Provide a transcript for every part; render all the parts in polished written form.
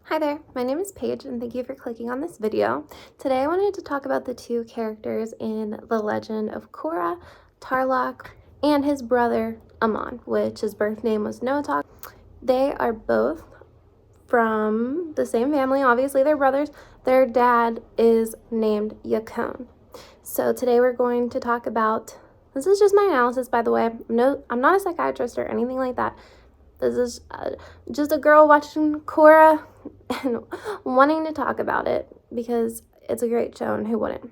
Hi there, my name is Paige and thank you for clicking on this video. Today I wanted to talk about the two characters in The Legend of Korra, Tarrlok, and his brother Amon, which his birth name was Noatak. They are both from the same family, obviously they're brothers. Their dad is named Yakone. So today we're going to talk about, this is just my analysis by the way, I'm not a psychiatrist or anything like that. This is just a girl watching Korra and wanting to talk about it because it's a great show and who wouldn't.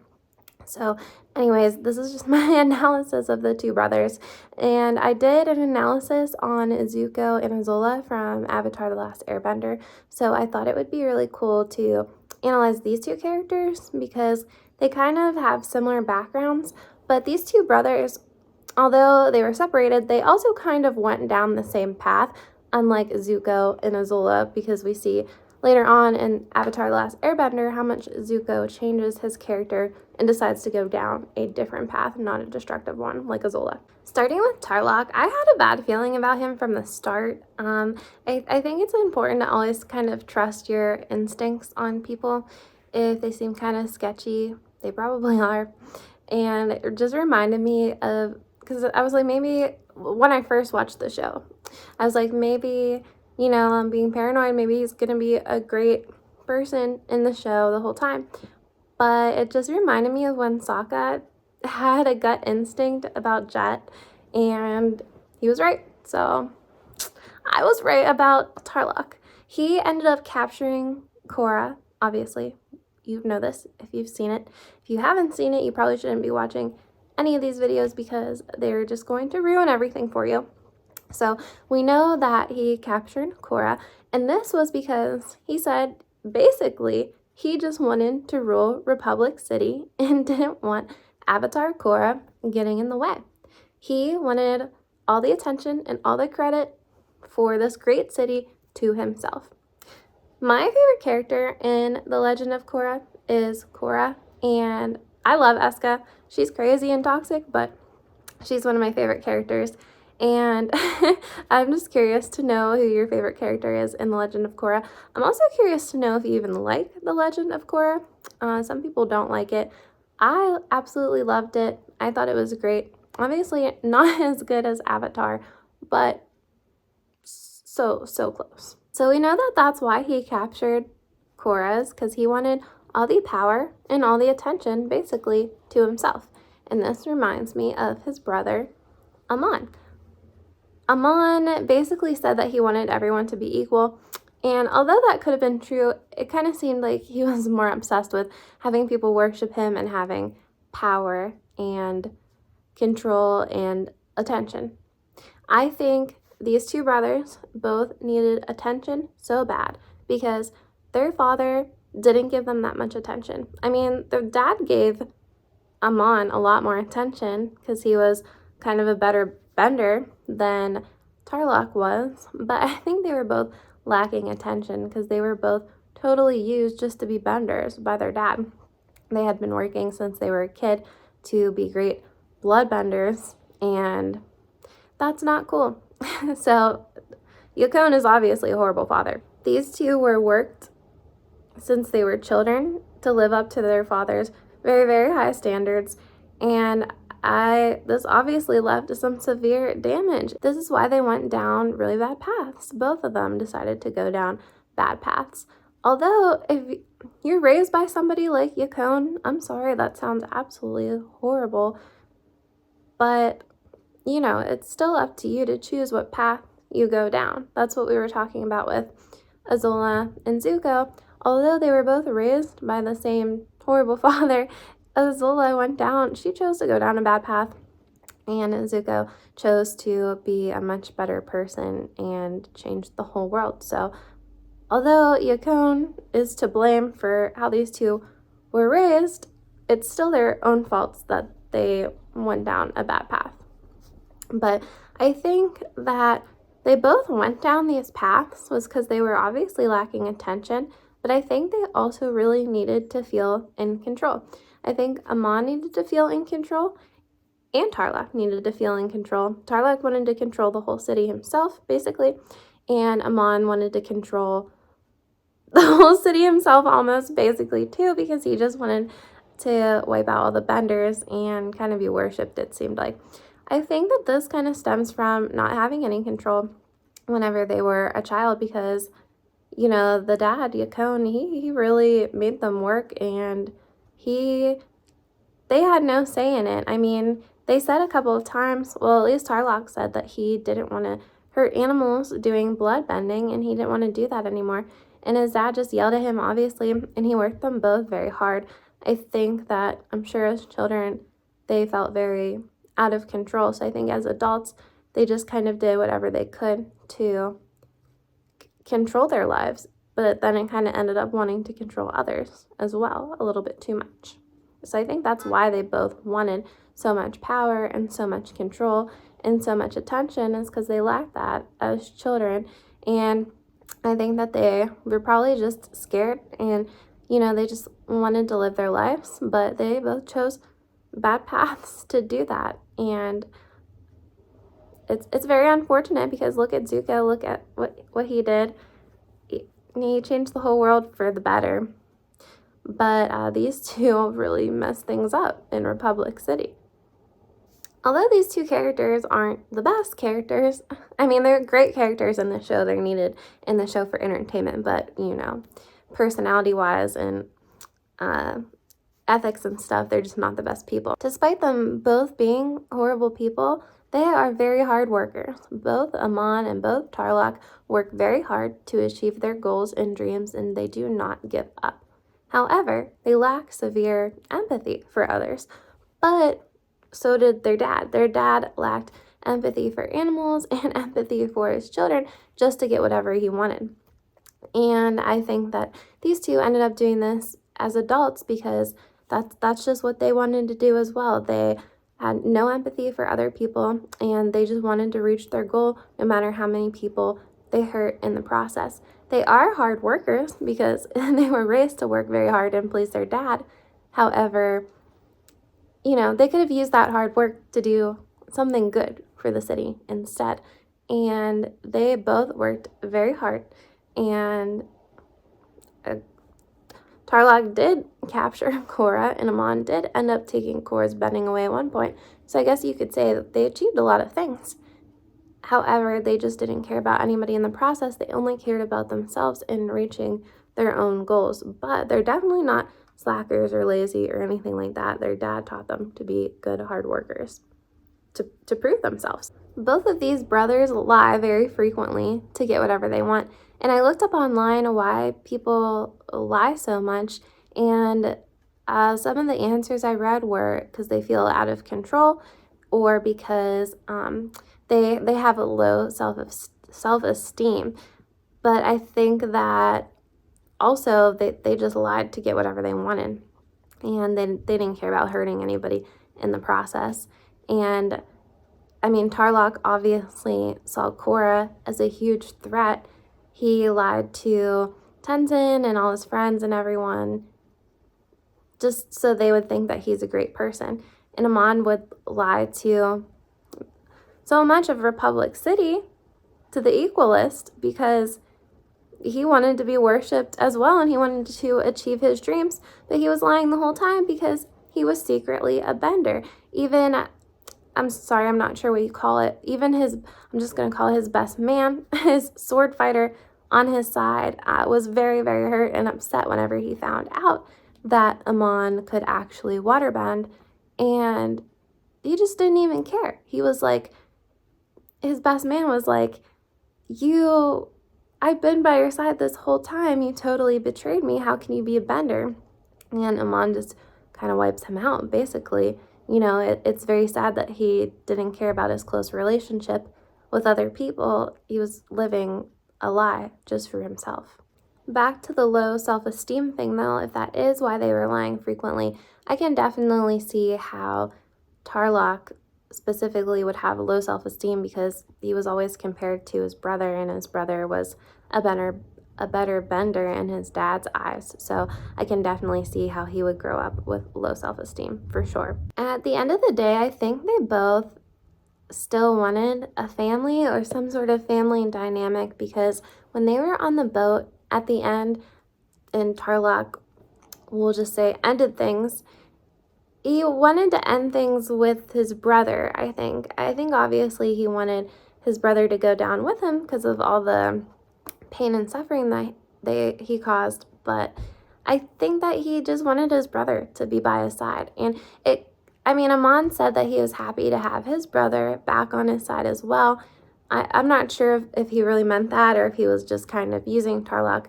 So anyways, this is just my analysis of the two brothers. And I did an analysis on Zuko and Azula from Avatar The Last Airbender. So I thought it would be really cool to analyze these two characters because they kind of have similar backgrounds. But these two brothers, although they were separated, they also kind of went down the same path, unlike Zuko and Azula, because we see later on in Avatar The Last Airbender how much Zuko changes his character and decides to go down a different path, not a destructive one like Azula. Starting with Tarrlok, I had a bad feeling about him from the start. I think it's important to always kind of trust your instincts on people. If they seem kind of sketchy, they probably are. And it just reminded me of, because I was like, maybe when I first watched the show, I was like, maybe, you know, I'm being paranoid. Maybe he's going to be a great person in the show the whole time. But it just reminded me of when Sokka had a gut instinct about Jet, and he was right. So I was right about Tarrlok. He ended up capturing Korra, obviously. You know this if you've seen it. If you haven't seen it, you probably shouldn't be watching any of these videos because they're just going to ruin everything for you. So we know that he captured Korra, and this was because he said basically he just wanted to rule Republic City and didn't want Avatar Korra getting in the way. He wanted all the attention and all the credit for this great city to himself. My favorite character in The Legend of Korra is Korra, and I love Eska. She's crazy and toxic, but she's one of my favorite characters. And I'm just curious to know who your favorite character is in The Legend of Korra. I'm also curious to know if you even like The Legend of Korra. Some people don't like it. I absolutely loved it. I thought it was great. Obviously not as good as Avatar, but so close. So we know that that's why he captured Korra's, because he wanted all the power and all the attention basically to himself. And this reminds me of his brother Amon. Amon basically said that he wanted everyone to be equal, and although that could have been true, it kind of seemed like he was more obsessed with having people worship him and having power and control and attention. I think these two brothers both needed attention so bad because their father didn't give them that much attention. I mean, their dad gave Amon a lot more attention because he was kind of a better bender than Tarrlok was, but I think they were both lacking attention because they were both totally used just to be benders by their dad. They had been working since they were a kid to be great bloodbenders, and that's not cool. So Yakone is obviously a horrible father. These two were worked since they were children to live up to their father's very high standards, and this obviously left some severe damage. This is why they went down really bad paths. Both of them decided to go down bad paths. Although if you're raised by somebody like Yakone, I'm sorry, that sounds absolutely horrible, but you know, it's still up to you to choose what path you go down. That's what we were talking about with Azula and Zuko. Although they were both raised by the same horrible father, Azula she chose to go down a bad path, and Zuko chose to be a much better person and change the whole world. So although Yakone is to blame for how these two were raised, it's still their own faults that they went down a bad path. But I think that they both went down these paths was because they were obviously lacking attention, but I think they also really needed to feel in control. I think Amon needed to feel in control, and Tarrlok needed to feel in control. Tarrlok wanted to control the whole city himself, basically, and Amon wanted to control the whole city himself almost, basically, too, because he just wanted to wipe out all the benders and kind of be worshipped, it seemed like. I think that this kind of stems from not having any control whenever they were a child, because, you know, the dad, Yakone, he really made them work, and they had no say in it. I mean, they said a couple of times, well, at least Tarrlok said that he didn't want to hurt animals doing blood bending, and he didn't want to do that anymore. And his dad just yelled at him, obviously, and he worked them both very hard. I think that, I'm sure as children, they felt very out of control. So I think as adults, they just kind of did whatever they could to control their lives. But then it kind of ended up wanting to control others as well, a little bit too much. So I think that's why they both wanted so much power and so much control and so much attention, is because they lacked that as children. And I think that they were probably just scared, and, you know, they just wanted to live their lives, but they both chose bad paths to do that. And it's very unfortunate, because look at Zuko, look at what he did. He changed the whole world for the better. But these two really messed things up in Republic City. Although these two characters aren't the best characters, I mean, they're great characters in the show. They're needed in the show for entertainment, but, you know, personality-wise and ethics and stuff, they're just not the best people. Despite them both being horrible people, they are very hard workers. Both Amon and both Tarrlok work very hard to achieve their goals and dreams, and they do not give up. However, they lack severe empathy for others, but so did their dad. Their dad lacked empathy for animals and empathy for his children just to get whatever he wanted. And I think that these two ended up doing this as adults because that's just what they wanted to do as well. They had no empathy for other people, and they just wanted to reach their goal no matter how many people they hurt in the process. They are hard workers because they were raised to work very hard and please their dad. However, you know, they could have used that hard work to do something good for the city instead. And they both worked very hard. And Tarrlok did capture Korra, and Amon did end up taking Korra's bending away at one point. So I guess you could say that they achieved a lot of things. However, they just didn't care about anybody in the process. They only cared about themselves and reaching their own goals. But they're definitely not slackers or lazy or anything like that. Their dad taught them to be good, hard workers, to prove themselves. Both of these brothers lie very frequently to get whatever they want. And I looked up online why people lie so much, and some of the answers I read were because they feel out of control, or because they have a low self-esteem. But I think that also they just lied to get whatever they wanted, and they didn't care about hurting anybody in the process. And I mean, Tarrlok obviously saw Korra as a huge threat. He lied to Tenzin and all his friends and everyone just so they would think that he's a great person. And Amon would lie to so much of Republic City, to the Equalist, because he wanted to be worshipped as well, and he wanted to achieve his dreams, but he was lying the whole time because he was secretly a bender. Even, I'm sorry, I'm not sure what you call it, even his, I'm just going to call it his best man, his sword fighter on his side, was very, very hurt and upset whenever he found out that Amon could actually waterbend, and he just didn't even care. He was like, his best man was like, I've been by your side this whole time. You totally betrayed me. How can you be a bender? And Amon just kind of wipes him out, basically. You know, it's very sad that he didn't care about his close relationship with other people. He was living a lie just for himself. Back to the low self-esteem thing, though, if that is why they were lying frequently, I can definitely see how Tarrlok specifically would have low self-esteem because he was always compared to his brother, and his brother was a better bender in his dad's eyes. So I can definitely see how he would grow up with low self-esteem, for sure. At the end of the day, I think they both still wanted a family or some sort of family dynamic, because when they were on the boat at the end, and Tarrlok, we'll just say, ended things, he wanted to end things with his brother, I think. I think obviously he wanted his brother to go down with him because of all the pain and suffering that he caused, but I think that he just wanted his brother to be by his side. And Amon said that he was happy to have his brother back on his side as well. I'm not sure if he really meant that or if he was just kind of using Tarrlok.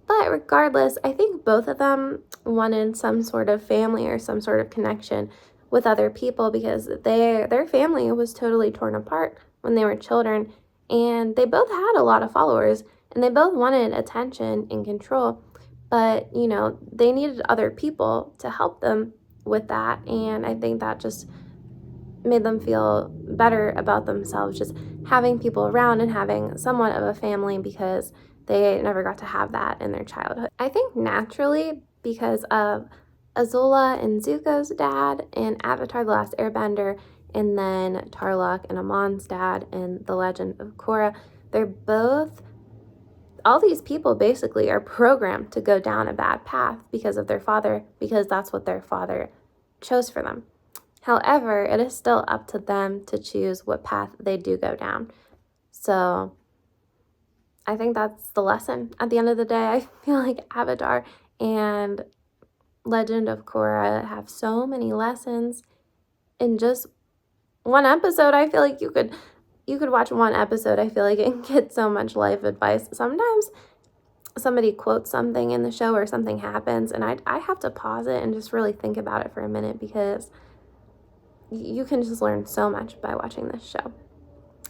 But regardless, I think both of them wanted some sort of family or some sort of connection with other people because their family was totally torn apart when they were children. And they both had a lot of followers and they both wanted attention and control. But, they needed other people to help them with that. And I think that just made them feel better about themselves, just having people around and having somewhat of a family because they never got to have that in their childhood. I think naturally because of Azula and Zuko's dad in Avatar: The Last Airbender, and then Tarrlok and Amon's dad in The Legend of Korra, all these people basically are programmed to go down a bad path because of their father, because that's what their father chose for them. However, it is still up to them to choose what path they do go down. So I think that's the lesson. At the end of the day, I feel like Avatar and Legend of Korra have so many lessons in just one episode. I feel like you could watch one episode, I feel like, and get so much life advice. Sometimes somebody quotes something in the show or something happens, and I have to pause it and just really think about it for a minute because you can just learn so much by watching this show.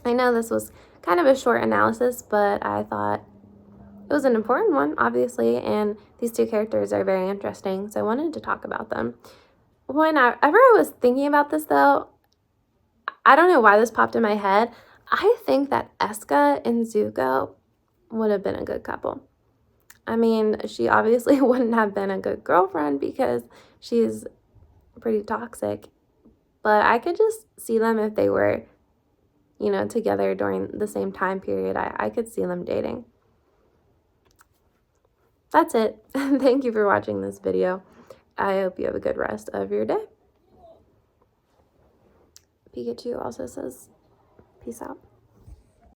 I know this was kind of a short analysis, but I thought it was an important one, obviously, and these two characters are very interesting, so I wanted to talk about them. Whenever I was thinking about this, though, I don't know why this popped in my head. I think that Eska and Zuko would have been a good couple. She obviously wouldn't have been a good girlfriend because she's pretty toxic, but I could just see them if they were, together during the same time period. I could see them dating. That's it. Thank you for watching this video. I hope you have a good rest of your day. Pikachu also says, peace out.